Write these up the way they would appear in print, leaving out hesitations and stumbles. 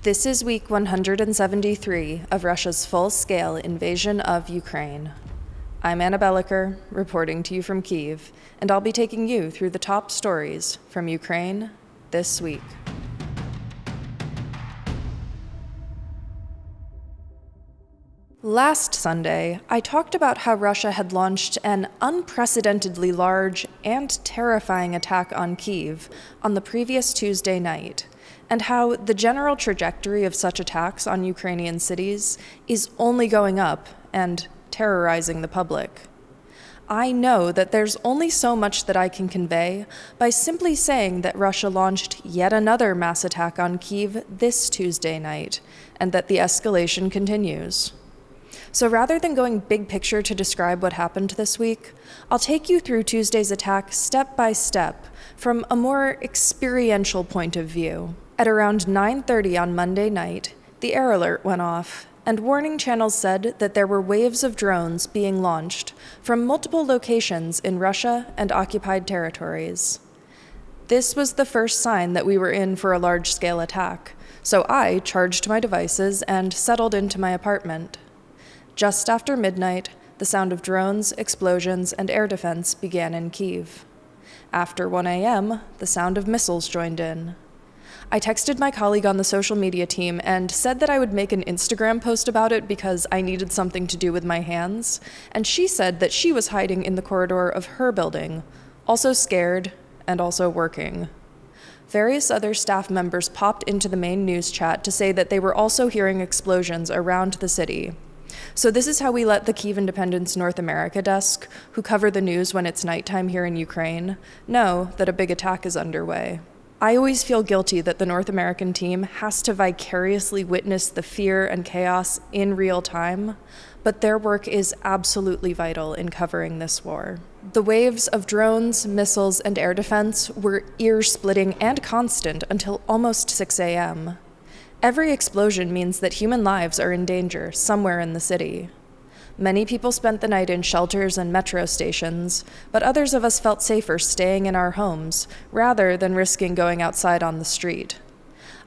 This is week 173 of Russia's full-scale invasion of Ukraine. I'm Belokur, reporting to you from Kyiv, and I'll be taking you through the top stories from Ukraine this week. Last Sunday, I talked about how Russia had launched an unprecedentedly large and terrifying attack on Kyiv on the previous Tuesday night, and how the general trajectory of such attacks on Ukrainian cities is only going up and terrorizing the public. I know that there's only so much that I can convey by simply saying that Russia launched yet another mass attack on Kyiv this Tuesday night, and that the escalation continues. So rather than going big picture to describe what happened this week, I'll take you through Tuesday's attack step by step from a more experiential point of view. At around 9:30 on Monday night, the air alert went off, and warning channels said that there were waves of drones being launched from multiple locations in Russia and occupied territories. This was the first sign that we were in for a large-scale attack, so I charged my devices and settled into my apartment. Just after midnight, the sound of drones, explosions, and air defense began in Kyiv. After 1 a.m., the sound of missiles joined in. I texted my colleague on the social media team and said that I would make an Instagram post about it because I needed something to do with my hands, and she said that she was hiding in the corridor of her building, also scared and also working. Various other staff members popped into the main news chat to say that they were also hearing explosions around the city. So this is how we let the Kyiv Independent's North America desk, who cover the news when it's nighttime here in Ukraine, know that a big attack is underway. I always feel guilty that the North American team has to vicariously witness the fear and chaos in real time, but their work is absolutely vital in covering this war. The waves of drones, missiles, and air defense were ear-splitting and constant until almost 6 a.m. Every explosion means that human lives are in danger somewhere in the city. Many people spent the night in shelters and metro stations, but others of us felt safer staying in our homes rather than risking going outside on the street.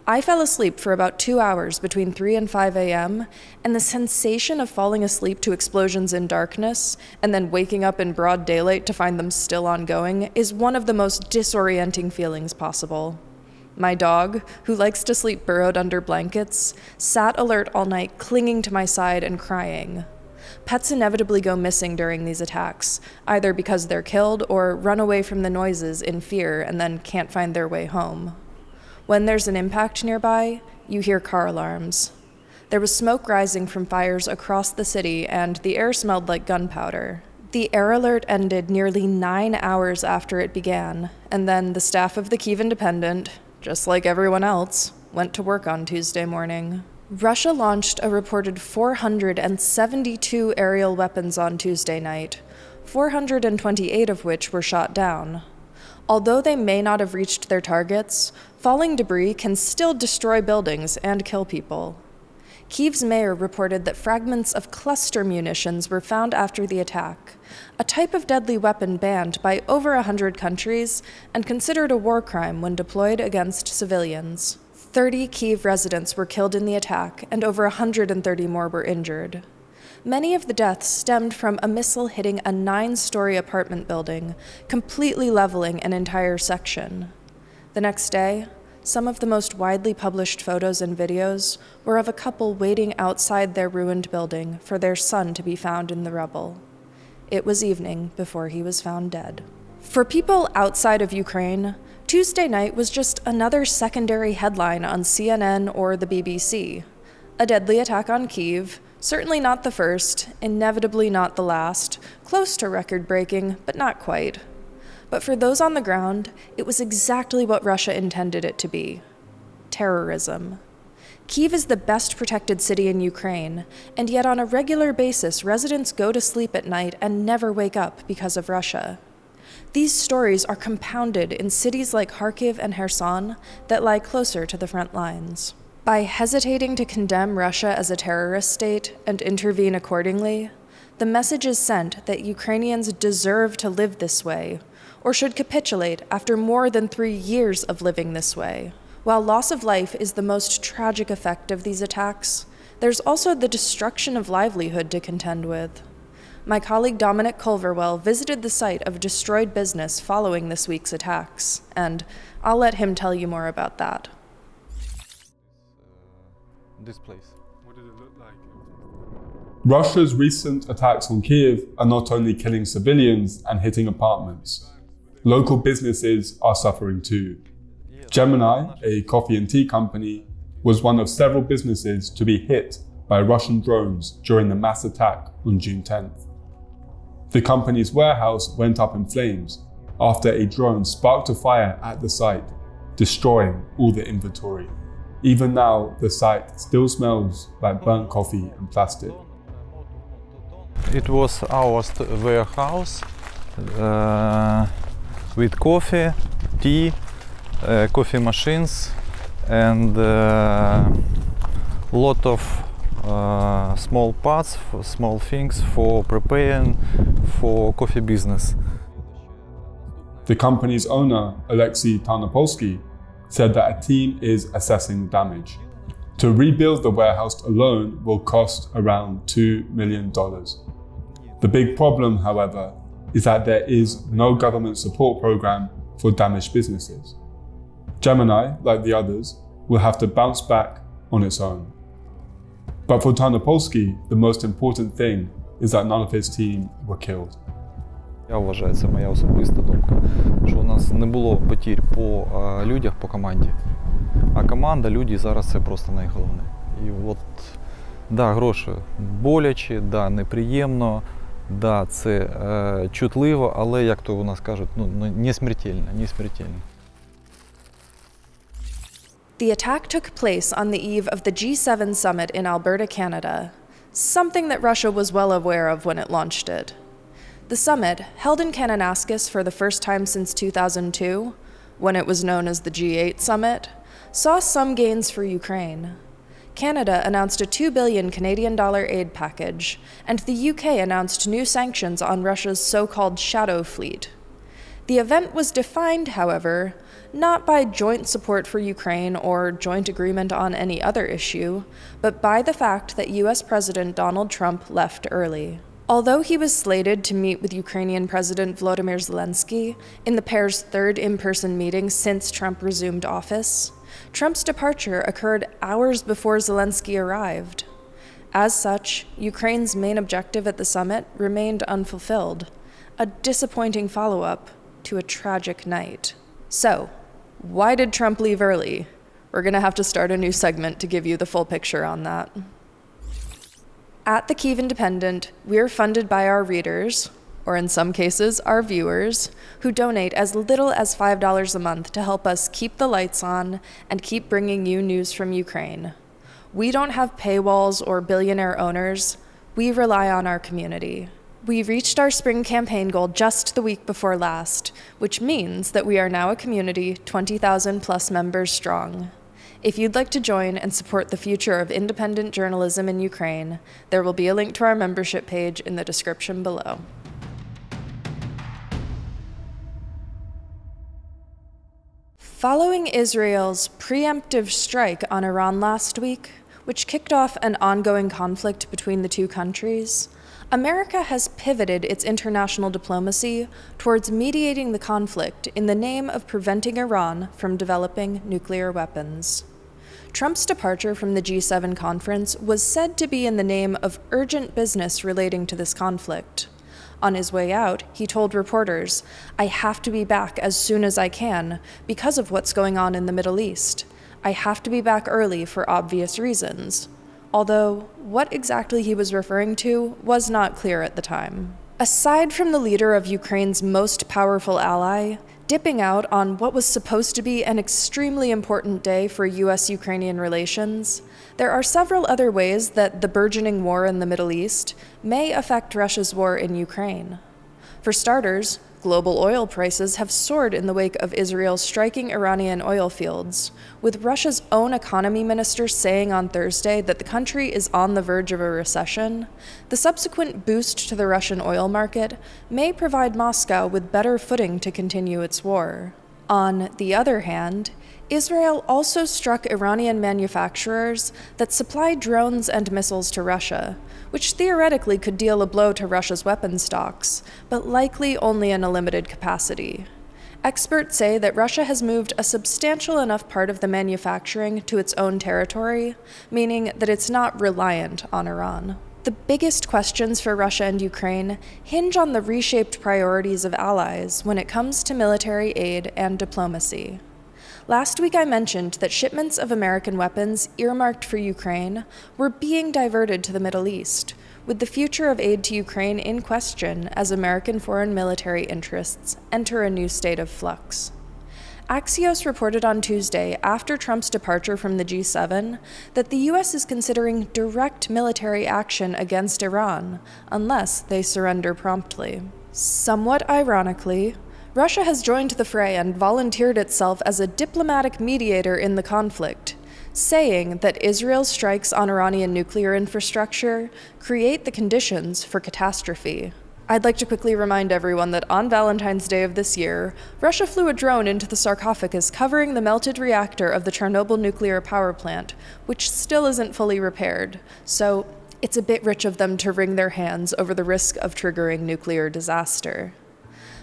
I fell asleep for about 2 hours between 3 and 5 a.m., and the sensation of falling asleep to explosions in darkness and then waking up in broad daylight to find them still ongoing is one of the most disorienting feelings possible. My dog, who likes to sleep burrowed under blankets, sat alert all night, clinging to my side and crying. Pets inevitably go missing during these attacks, either because they're killed or run away from the noises in fear and then can't find their way home. When there's an impact nearby, you hear car alarms. There was smoke rising from fires across the city, and the air smelled like gunpowder. The air alert ended nearly 9 hours after it began, and then the staff of the Kyiv Independent, just like everyone else, went to work on Tuesday morning. Russia launched a reported 472 aerial weapons on Tuesday night, 428 of which were shot down. Although they may not have reached their targets, falling debris can still destroy buildings and kill people. Kyiv's mayor reported that fragments of cluster munitions were found after the attack, a type of deadly weapon banned by over 100 countries and considered a war crime when deployed against civilians. 30 Kyiv residents were killed in the attack, and over 130 more were injured. Many of the deaths stemmed from a missile hitting a 9-story apartment building, completely leveling an entire section. The next day, some of the most widely published photos and videos were of a couple waiting outside their ruined building for their son to be found in the rubble. It was evening before he was found dead. For people outside of Ukraine, Tuesday night was just another secondary headline on CNN or the BBC. A deadly attack on Kyiv, certainly not the first, inevitably not the last, close to record-breaking, but not quite. But for those on the ground, it was exactly what Russia intended it to be: terrorism. Kyiv is the best protected city in Ukraine, and yet on a regular basis, residents go to sleep at night and never wake up because of Russia. These stories are compounded in cities like Kharkiv and Kherson that lie closer to the front lines. By hesitating to condemn Russia as a terrorist state and intervene accordingly, the message is sent that Ukrainians deserve to live this way, or should capitulate after more than 3 years of living this way. While loss of life is the most tragic effect of these attacks, there's also the destruction of livelihood to contend with. My colleague Dominic Culverwell visited the site of destroyed business following this week's attacks, and I'll let him tell you more about that. This place. What does it look like? Russia's recent attacks on Kyiv are not only killing civilians and hitting apartments. Local businesses are suffering too. Gemini, a coffee and tea company, was one of several businesses to be hit by Russian drones during the mass attack on June 10th. The company's warehouse went up in flames after a drone sparked a fire at the site, destroying all the inventory. Even now, the site still smells like burnt coffee and plastic. It was our warehouse with coffee, tea, coffee machines, and lot of small parts, small things for preparing for coffee business. The company's owner, Alexei Tarnopolsky, said that a team is assessing the damage. To rebuild the warehouse alone will cost around $2 million. The big problem, however, is that there is no government support program for damaged businesses. Gemini, like the others, will have to bounce back on its own. But for Tarnopolsky, the most important thing is that none of his team were killed. Я вважаю, це моя особиста думка, що у нас не було потір по людях, по команді. А команда, люди зараз це просто найголовне. І от, да, гроші боляче, да, неприємно, да, це чутливо, але, як то у нас кажуть, не смертельно, не смертельно. The attack took place on the eve of the G7 summit in Alberta, Canada, something that Russia was well aware of when it launched it. The summit, held in Kananaskis for the first time since 2002, when it was known as the G8 summit, saw some gains for Ukraine. Canada announced a $2 billion Canadian aid package, and the UK announced new sanctions on Russia's so-called shadow fleet. The event was defined, however, not by joint support for Ukraine or joint agreement on any other issue, but by the fact that US President Donald Trump left early. Although he was slated to meet with Ukrainian President Volodymyr Zelensky in the pair's third in-person meeting since Trump resumed office, Trump's departure occurred hours before Zelensky arrived. As such, Ukraine's main objective at the summit remained unfulfilled, a disappointing follow-up to a tragic night. So, why did Trump leave early? We're gonna have to start a new segment to give you the full picture on that. At the Kyiv Independent, we're funded by our readers, or in some cases, our viewers, who donate as little as $5 a month to help us keep the lights on and keep bringing you news from Ukraine. We don't have paywalls or billionaire owners. We rely on our community. We reached our spring campaign goal just the week before last, which means that we are now a community 20,000 plus members strong. If you'd like to join and support the future of independent journalism in Ukraine, there will be a link to our membership page in the description below. Following Israel's preemptive strike on Iran last week, which kicked off an ongoing conflict between the two countries, America has pivoted its international diplomacy towards mediating the conflict in the name of preventing Iran from developing nuclear weapons. Trump's departure from the G7 conference was said to be in the name of urgent business relating to this conflict. On his way out, he told reporters, "I have to be back as soon as I can because of what's going on in the Middle East. I have to be back early for obvious reasons." Although, what exactly he was referring to was not clear at the time. Aside from the leader of Ukraine's most powerful ally, dipping out on what was supposed to be an extremely important day for US-Ukrainian relations, there are several other ways that the burgeoning war in the Middle East may affect Russia's war in Ukraine. For starters, global oil prices have soared in the wake of Israel striking Iranian oil fields, with Russia's own economy minister saying on Thursday that the country is on the verge of a recession. The subsequent boost to the Russian oil market may provide Moscow with better footing to continue its war. On the other hand, Israel also struck Iranian manufacturers that supply drones and missiles to Russia, which theoretically could deal a blow to Russia's weapons stocks, but likely only in a limited capacity. Experts say that Russia has moved a substantial enough part of the manufacturing to its own territory, meaning that it's not reliant on Iran. The biggest questions for Russia and Ukraine hinge on the reshaped priorities of allies when it comes to military aid and diplomacy. Last week I mentioned that shipments of American weapons earmarked for Ukraine were being diverted to the Middle East, with the future of aid to Ukraine in question as American foreign military interests enter a new state of flux. Axios reported on Tuesday, after Trump's departure from the G7, that the U.S. is considering direct military action against Iran, unless they surrender promptly. Somewhat ironically, Russia has joined the fray and volunteered itself as a diplomatic mediator in the conflict, saying that Israel's strikes on Iranian nuclear infrastructure create the conditions for catastrophe. I'd like to quickly remind everyone that on Valentine's Day of this year, Russia flew a drone into the sarcophagus covering the melted reactor of the Chernobyl nuclear power plant, which still isn't fully repaired, so it's a bit rich of them to wring their hands over the risk of triggering nuclear disaster.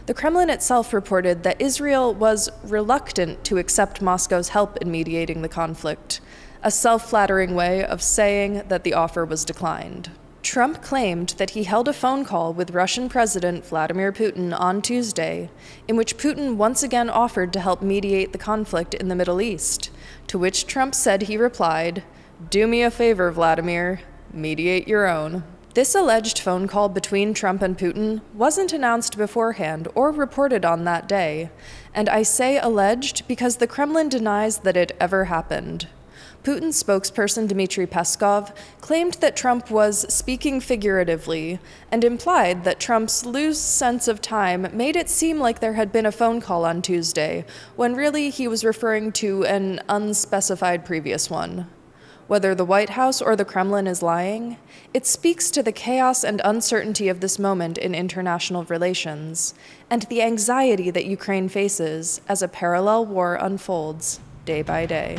The Kremlin itself reported that Israel was reluctant to accept Moscow's help in mediating the conflict, a self-flattering way of saying that the offer was declined. Trump claimed that he held a phone call with Russian President Vladimir Putin on Tuesday, in which Putin once again offered to help mediate the conflict in the Middle East, to which Trump said he replied, "Do me a favor, Vladimir, mediate your own." This alleged phone call between Trump and Putin wasn't announced beforehand or reported on that day, and I say alleged because the Kremlin denies that it ever happened. Putin's spokesperson Dmitry Peskov claimed that Trump was speaking figuratively and implied that Trump's loose sense of time made it seem like there had been a phone call on Tuesday, when really he was referring to an unspecified previous one. Whether the White House or the Kremlin is lying, it speaks to the chaos and uncertainty of this moment in international relations, and the anxiety that Ukraine faces as a parallel war unfolds day by day.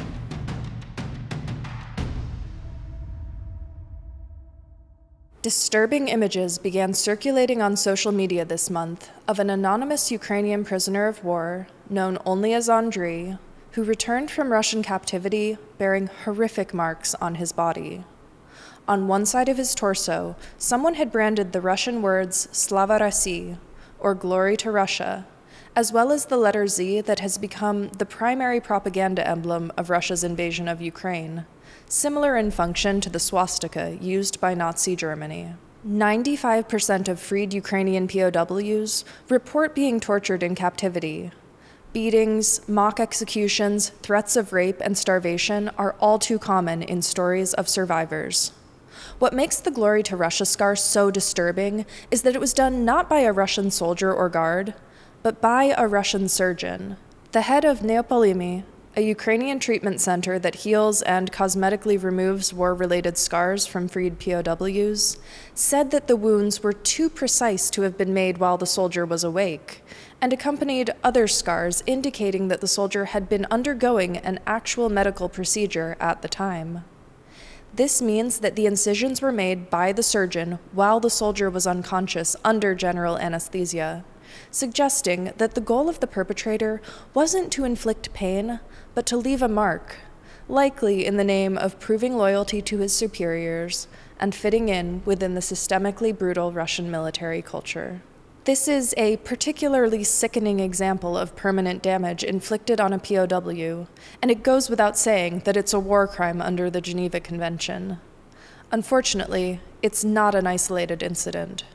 Disturbing images began circulating on social media this month of an anonymous Ukrainian prisoner of war, known only as Andriy, who returned from Russian captivity bearing horrific marks on his body. On one side of his torso, someone had branded the Russian words Slava Rossii, or Glory to Russia, as well as the letter Z that has become the primary propaganda emblem of Russia's invasion of Ukraine, similar in function to the swastika used by Nazi Germany. 95% of freed Ukrainian POWs report being tortured in captivity. Beatings, mock executions, threats of rape, and starvation are all too common in stories of survivors. What makes the Glory to Russia scar so disturbing is that it was done not by a Russian soldier or guard, but by a Russian surgeon. The head of Neopolimi, a Ukrainian treatment center that heals and cosmetically removes war-related scars from freed POWs, said that the wounds were too precise to have been made while the soldier was awake, and accompanied other scars indicating that the soldier had been undergoing an actual medical procedure at the time. This means that the incisions were made by the surgeon while the soldier was unconscious under general anesthesia, suggesting that the goal of the perpetrator wasn't to inflict pain, but to leave a mark, likely in the name of proving loyalty to his superiors and fitting in within the systemically brutal Russian military culture. This is a particularly sickening example of permanent damage inflicted on a POW, and it goes without saying that it's a war crime under the Geneva Convention. Unfortunately, it's not an isolated incident.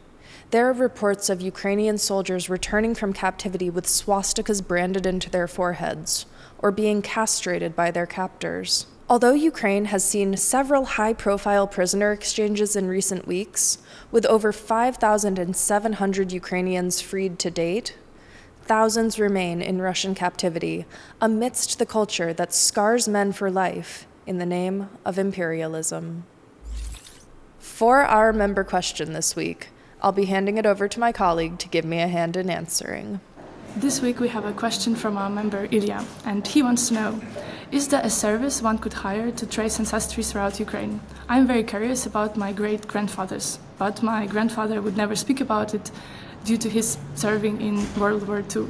There are reports of Ukrainian soldiers returning from captivity with swastikas branded into their foreheads, or being castrated by their captors. Although Ukraine has seen several high-profile prisoner exchanges in recent weeks, with over 5,700 Ukrainians freed to date, thousands remain in Russian captivity amidst the culture that scars men for life in the name of imperialism. For our member question this week, I'll be handing it over to my colleague to give me a hand in answering. This week we have a question from our member Ilya, and he wants to know, is there a service one could hire to trace ancestry throughout Ukraine? I'm very curious about my great-grandfathers, but my grandfather would never speak about it due to his serving in World War II.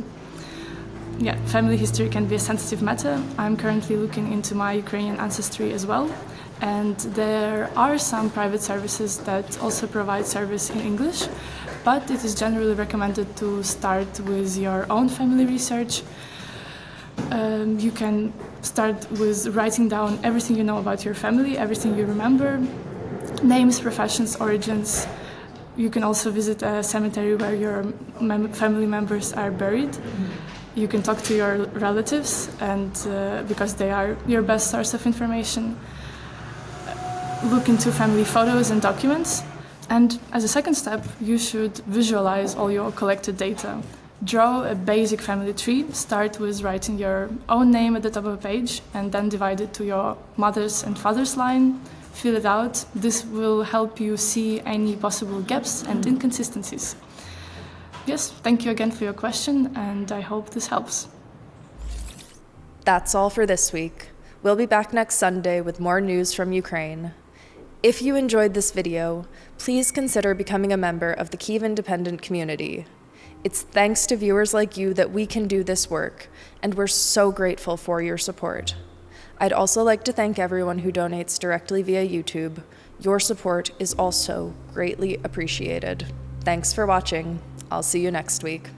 Yeah, family history can be a sensitive matter. I'm currently looking into my Ukrainian ancestry as well, and there are some private services that also provide service in English, but it is generally recommended to start with your own family research. You can start with writing down everything you know about your family, everything you remember, names, professions, origins. You can also visit a cemetery where your family members are buried. You can talk to your relatives, and because they are your best source of information. Look into family photos and documents. And as a second step, you should visualize all your collected data. Draw a basic family tree. Start with writing your own name at the top of a page, and then divide it to your mother's and father's line. Fill it out. This will help you see any possible gaps and inconsistencies. Yes, thank you again for your question, and I hope this helps. That's all for this week. We'll be back next Sunday with more news from Ukraine. If you enjoyed this video, please consider becoming a member of the Kyiv Independent community. It's thanks to viewers like you that we can do this work, and we're so grateful for your support. I'd also like to thank everyone who donates directly via YouTube. Your support is also greatly appreciated. Thanks for watching. I'll see you next week.